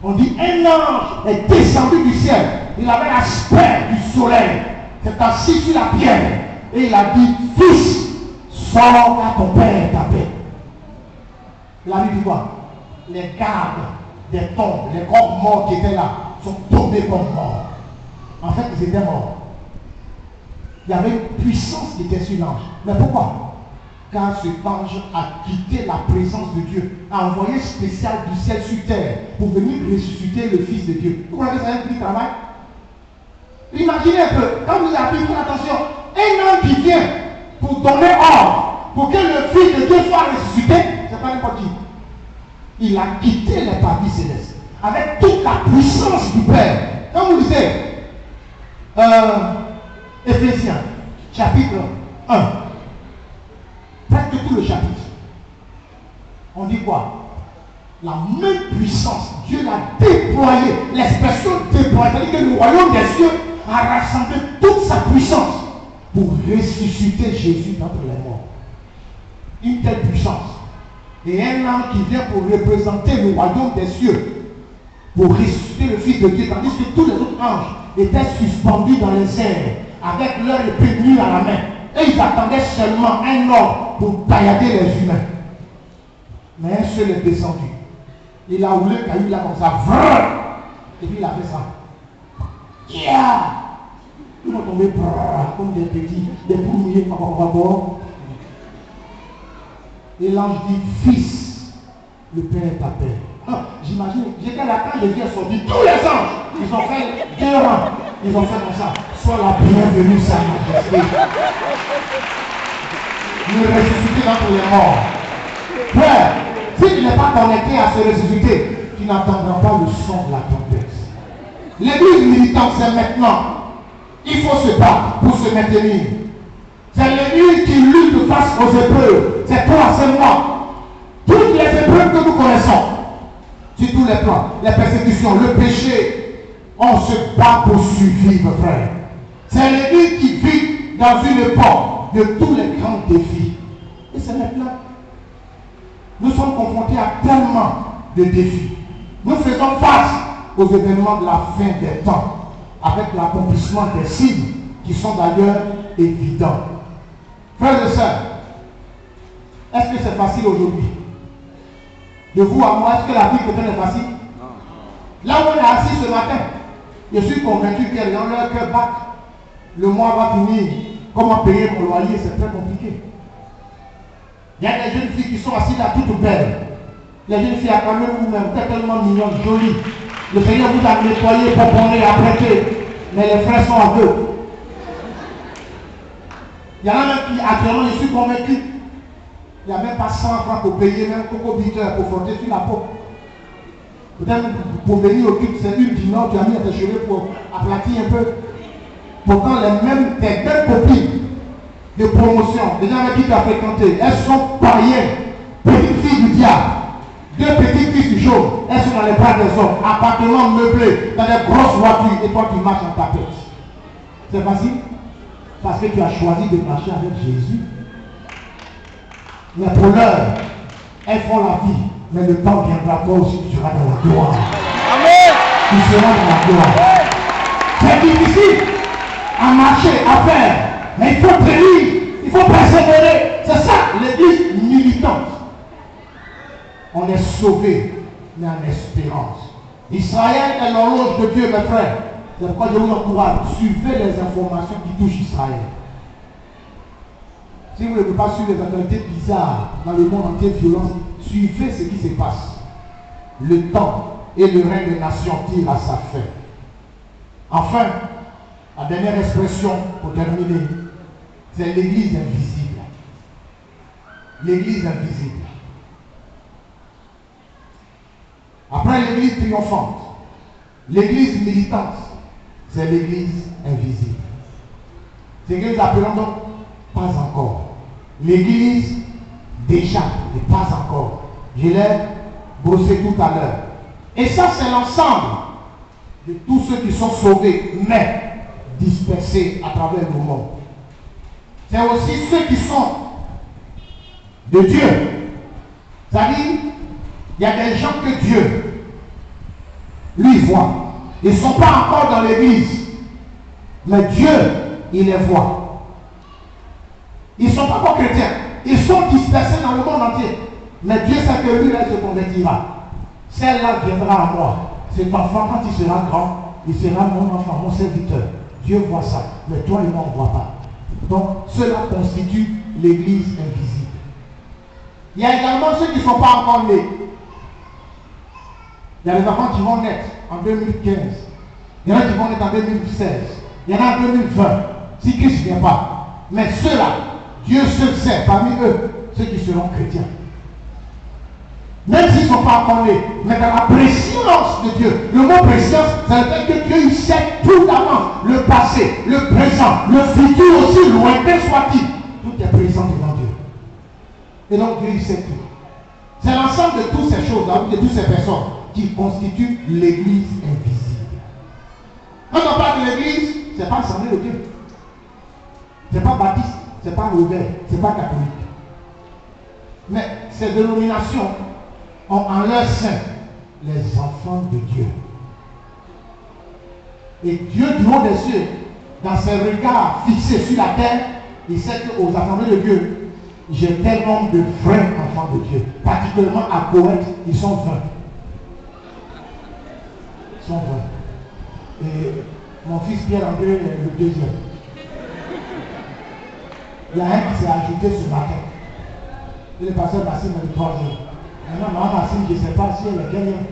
on dit un ange est descendu du ciel. Il avait l'aspect du soleil. C'est assis sur la pierre. Et il a dit, fils, sors à ton père et ta paix. Il a dit quoi? Les gardes des tombes, les corps morts qui étaient là, sont tombés comme morts. En fait, ils étaient morts. Il y avait une puissance qui était sur l'ange. Mais pourquoi? Car cet ange a quitté la présence de Dieu, a envoyé spécial du ciel sur terre pour venir ressusciter le Fils de Dieu. Vous croyez que c'est un petit travail? Imaginez un peu, quand vous avez fait attention, un ange qui vient pour donner ordre, pour que le Fils de Dieu soit ressuscité, c'est pas n'importe qui. Il a quitté les paradis célestes avec toute la puissance du Père. Quand vous lisez Éphésiens, chapitre 1, presque tout le chapitre, on dit quoi? La même puissance, Dieu l'a déployée, l'expression déployée, c'est-à-dire que le royaume des cieux a rassemblé toute sa puissance pour ressusciter Jésus d'entre les morts. Une telle puissance. Et un ange qui vient pour représenter le royaume des cieux, pour ressusciter le Fils de Dieu, tandis que tous les autres anges étaient suspendus dans les airs, avec leur épée nue à la main. Et ils attendaient seulement un ordre pour taillader les humains. Mais un seul est descendu. Il a roulé le caillou là comme ça. Et puis il a fait ça. Yeah! Ils vont tomber comme des petits, des poules mouillées. Et l'ange dit, fils, le Père t'appelle. J'imagine, j'étais là quand Jésus est sorti, tous les anges, ils ont fait 2 rangs. Ils ont fait comme ça. Sois la bienvenue, sa majesté. Le ressusciter d'entre les morts. Frère, si tu n'es pas connecté à se ressusciter, tu n'entendras pas le son de la tempête. L'église militante, c'est maintenant. Il faut se battre pour se maintenir. C'est l'église qui lutte face aux épreuves. C'est toi, c'est moi. Toutes les épreuves que nous connaissons, sur tous les plans, les persécutions, le péché, on se bat pour survivre, frère. C'est l'église qui vit dans une époque de tous les grands défis. Et c'est maintenant. Nous sommes confrontés à tellement de défis. Nous faisons face aux événements de la fin des temps, avec l'accomplissement des signes qui sont d'ailleurs évidents. Frères et sœurs, est-ce que c'est facile aujourd'hui? De vous à moi, est-ce que la vie chrétienne est facile? Non. Là où on est assis ce matin, je suis convaincu qu'il y a des gens leur cœur bat. Le mois va finir. Comment payer mon loyer? C'est très compliqué. Il y a des jeunes filles qui sont assises là toutes belles. Les jeunes filles à Cameroun, vous-même, vous êtes tellement mignonnes, jolies. Le Seigneur vous a nettoyé, pomponné, apprêté. Mais les frères sont à deux. Il y en a même qui, actuellement, je suis convaincu, il n'y a même pas 100 francs pour payer, même coco bitter pour frotter sur la peau. Peut-être pour venir au culte, c'est une dimanche, tu as mis à tes cheveux pour aplatir un peu. Pourtant, tes belles copines de promotion, les gens avec qui tu as fréquenté, elles sont païennes, petites filles du diable, 2 petites filles du jaune, elles sont dans les bras des hommes, appartements meublés, dans des grosses voitures, et toi tu marches en tapette. C'est facile? Parce que tu as choisi de marcher avec Jésus. Mais pour l'heure, elles font la vie, mais le temps viendra, toi aussi tu seras dans la gloire. Amen. Tu seras dans la gloire. C'est difficile à marcher, à faire, mais il faut tenir, il faut persévérer. C'est ça l'église militante. On est sauvé, mais en espérance. Israël est l'horloge de Dieu, mes frères. C'est pourquoi je vous encourage, suivez les informations qui touchent Israël. Si vous ne pouvez pas suivre les actualités bizarres dans le monde entier, violence, suivez ce qui se passe. Le temps et le règne des nations tire à sa fin. Enfin, la dernière expression pour terminer, c'est l'église invisible. L'église invisible. Après l'église triomphante, l'église militante, c'est l'église invisible. C'est que nous appelons donc pas encore. L'église déjà, mais pas encore. Je l'ai brossé tout à l'heure. Et ça, c'est l'ensemble de tous ceux qui sont sauvés, mais dispersés à travers le monde. C'est aussi ceux qui sont de Dieu. C'est-à-dire, il y a des gens que Dieu, lui, voit. Ils ne sont pas encore dans l'église, mais Dieu, il les voit. Ils ne sont pas encore chrétiens. Ils sont dispersés dans le monde entier. Mais Dieu sait que lui, là, il se convertira. Celle-là viendra à moi. Cet enfant, quand il sera grand, il sera mon enfant, mon serviteur. Dieu voit ça. Mais toi et moi, on ne voit pas. Donc, cela constitue l'église invisible. Il y a également ceux qui ne sont pas encore nés. Il y a les enfants qui vont naître en 2015. Il y en a qui vont naître en 2016. Il y en a en 2020. Si Christ ne vient pas. Mais ceux-là, Dieu seul sait, parmi eux, ceux qui seront chrétiens. Même s'ils ne sont pas encore nés, mais dans la préscience de Dieu. Le mot préscience, ça veut dire que Dieu il sait tout d'avance. Le passé, le présent, le futur aussi, lointain soit-il. Tout est présent devant Dieu. Et donc Dieu il sait tout. C'est l'ensemble de toutes ces choses, de toutes ces personnes qui constituent l'église invisible. Quand on parle de l'église, ce n'est pas l'Assemblée de Dieu. Ce n'est pas baptiste, ce n'est pas ouvert, ce n'est pas catholique. Mais ces dénominations ont en leur sein les enfants de Dieu. Et Dieu du haut des cieux, dans ses regards fixés sur la terre, il sait qu'aux assemblées de Dieu, j'ai tel nombre de vrais enfants de Dieu. Particulièrement à Koweït, ils sont 20. Ils sont 20. Et mon fils Pierre-André est le deuxième. Il y a un qui s'est ajouté ce matin. Et le pasteur Massime est le troisième. Maintenant, maman Massime, je ne sais pas si elle est gagnante.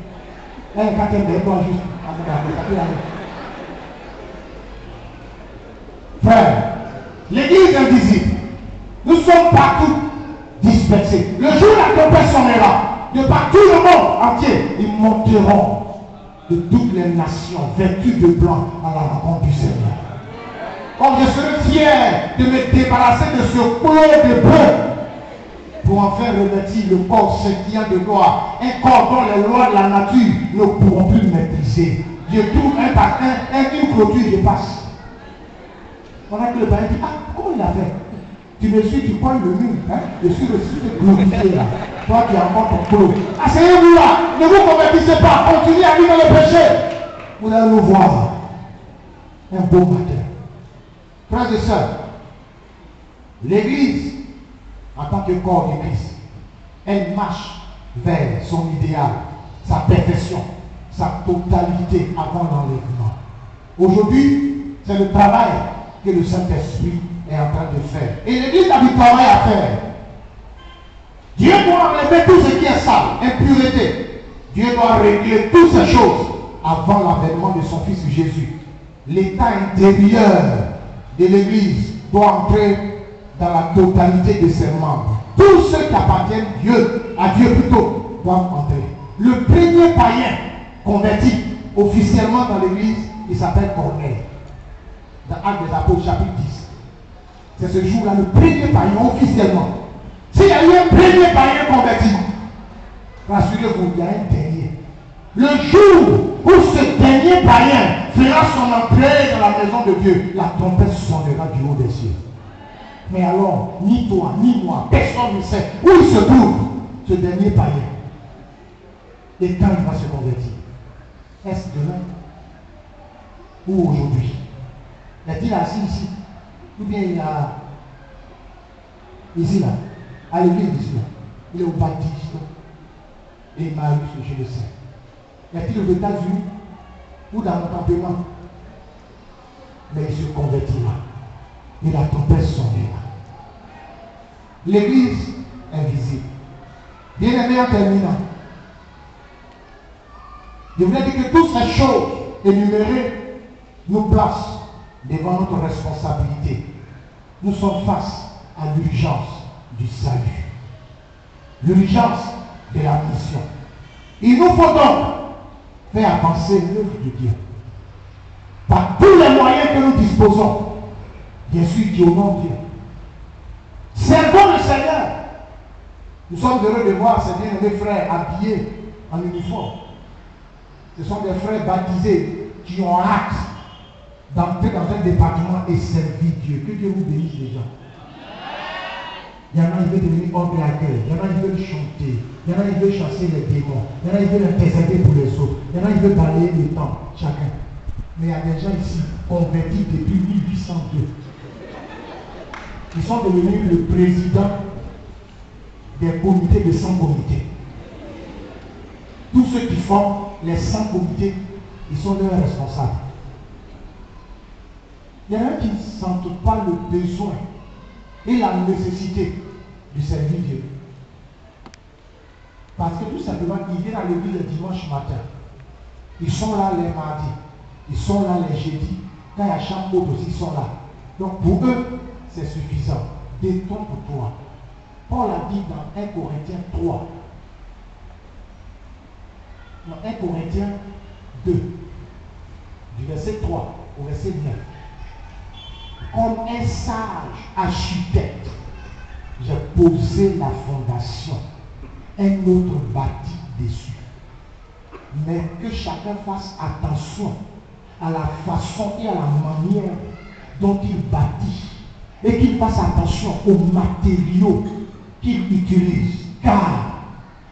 Elle est quatrième, elle doit juste. Frère, l'église invisible. Nous sommes partout dispersés. Le jour où la tempête sonnera, de partout le monde entier, ils monteront de toutes les nations, vêtus de blanc, à la rencontre du Seigneur. Comme je serai fier de me débarrasser de ce corps de bœuf pour en faire revêtir le corps scintillant de gloire, un corps dont les lois de la nature ne pourront plus maîtriser. Je trouve un par un, une clôture, je passe. On a que le père dit, ah, comment il a fait? Tu me suis, tu pognes le mur, hein? Je suis ressuscité glorifié là. Toi, tu as encore ton clos. Asseyez-vous là, ne vous convertissez pas, continuez à vivre dans le péché. Vous allez nous voir un beau matin. Frères et sœurs, l'église, en tant que corps de Christ, elle marche vers son idéal, sa perfection, sa totalité avant l'enlèvement. Aujourd'hui, c'est le travail que le Saint-Esprit est en train de faire. Et l'église a du travail à faire. Dieu doit enlever tout ce qui est sale, impureté. Dieu doit régler toutes ces choses avant l'avènement de son Fils Jésus. L'état intérieur de l'église doit entrer dans la totalité de ses membres. Tous ceux qui appartiennent à Dieu plutôt, doivent entrer. Le premier païen converti officiellement dans l'église, il s'appelle Corneille. Dans Actes des Apôtres, chapitre 10. C'est ce jour-là, le premier païen officiellement. S'il y a eu un premier païen converti, rassurez-vous, il y a un dernier. Le jour où ce dernier païen fera son entrée dans la maison de Dieu, la trompette sonnera du haut des cieux. Mais alors, ni toi, ni moi, personne ne sait où il se trouve, ce dernier païen. Et quand il va se convertir? Est-ce demain ou aujourd'hui? Est-il assis ici? Ou bien il a ici là, à l'église ici là, il est au baptiste et il m'a eu ce que je le sais. Est-il aux États-Unis ou dans mon campement? Mais il se convertira. Et la tempête sonnera. L'église invisible. Bien aimé, en terminant, je voulais dire que toutes ces choses énumérées nous placent devant notre responsabilité. Nous sommes face à l'urgence du salut. L'urgence de la mission. Il nous faut donc faire avancer l'œuvre de Dieu. Par tous les moyens que nous disposons. Bien sûr, Dieu honorons Dieu. Servons le Seigneur. Nous sommes heureux de voir ces bien-aimés frères habillés en uniforme. Ce sont des frères baptisés qui ont hâte d'entrer dans un département et servir Dieu. Que Dieu vous bénisse les gens. Il y en a qui veulent devenir homme d'accueil. Il y en a qui veulent chanter. Il y en a qui veulent chasser les démons. Il y en a qui veulent intercéder pour les autres. Il y en a qui veulent balayer les temps, chacun. Mais il y a des gens ici convertis depuis 1802. Ils sont devenus le président des comités de 100 comités. Tous ceux qui font les 100 comités, ils sont leurs responsables. Il y en a qui ne sentent pas le besoin et la nécessité de servir Dieu. Parce que tout simplement, ils viennent à l'église le dimanche matin. Ils sont là les mardis. Ils sont là les jeudis. Quand il y a chambre haute aussi, ils sont là. Donc pour eux, c'est suffisant. Détends pour toi. Paul a dit dans 1 Corinthiens 3. Dans 1 Corinthiens 2. Du verset 3 au verset 9. Comme un sage architecte, j'ai posé la fondation. Un autre bâtit dessus. Mais que chacun fasse attention à la façon et à la manière dont il bâtit. Et qu'il fasse attention aux matériaux qu'il utilise. Car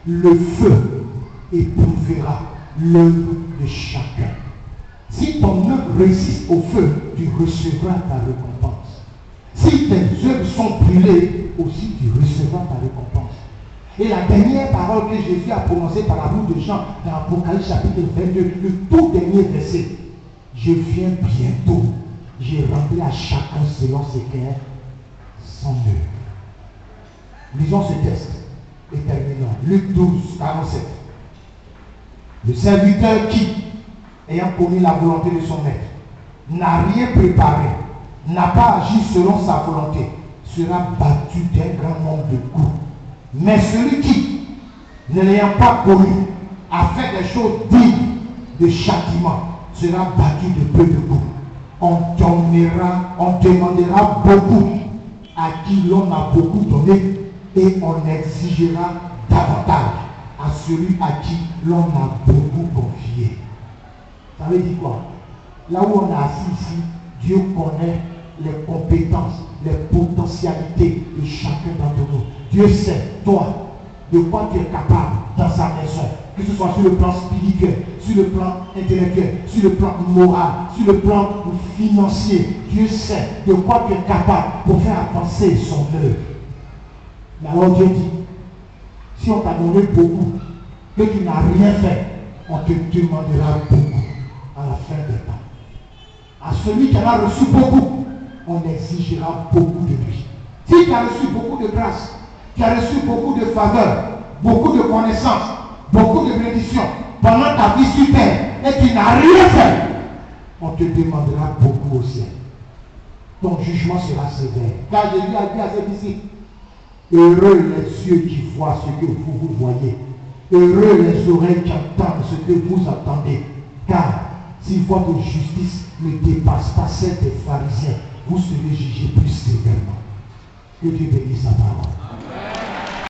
le feu éprouvera l'œuvre de chacun. Si ton œuvre résiste au feu, tu recevras ta récompense. Si tes œuvres sont brûlées aussi tu recevras ta récompense. Et la dernière parole que Jésus a prononcée par la bouche de Jean dans Apocalypse chapitre 22, le tout dernier verset. Je viens bientôt. J'ai rendu à chacun selon ses cœurs son œuvre. Lisons ce texte et terminons. Luc 12, 47. Le serviteur qui, ayant commis la volonté de son maître, n'a rien préparé, n'a pas agi selon sa volonté, sera battu d'un grand nombre de coups. Mais celui qui, ne l'ayant pas connu, a fait des choses dignes de châtiment, sera battu de peu de coups. On demandera beaucoup à qui l'on a beaucoup donné et on exigera davantage à celui à qui l'on a beaucoup confié. Ça veut dire quoi? Là où on est assis ici, Dieu connaît les compétences, les potentialités de chacun d'entre nous. Dieu sait, toi, de quoi tu es capable dans sa maison, que ce soit sur le plan spirituel, sur le plan intellectuel, sur le plan moral, sur le plan financier. Dieu sait de quoi tu es capable pour faire avancer son œuvre. Mais alors Dieu dit, si on t'a donné beaucoup, que tu n'as rien fait, on te demandera beaucoup à la fin des temps. À celui qui en a reçu beaucoup, on exigera beaucoup de lui. Si tu as reçu beaucoup de grâce, tu as reçu beaucoup de faveurs, beaucoup de connaissances, beaucoup de bénédictions pendant ta vie sur terre et tu n'as rien fait, on te demandera beaucoup au ciel. Ton jugement sera sévère. Car Jésus a dit à ses disciples, heureux les yeux qui voient ce que vous voyez, heureux les oreilles qui entendent ce que vous entendez. Car si votre justice ne dépasse pas celle des pharisiens, vous serez jugés plus sévèrement. Que Dieu bénisse sa parole.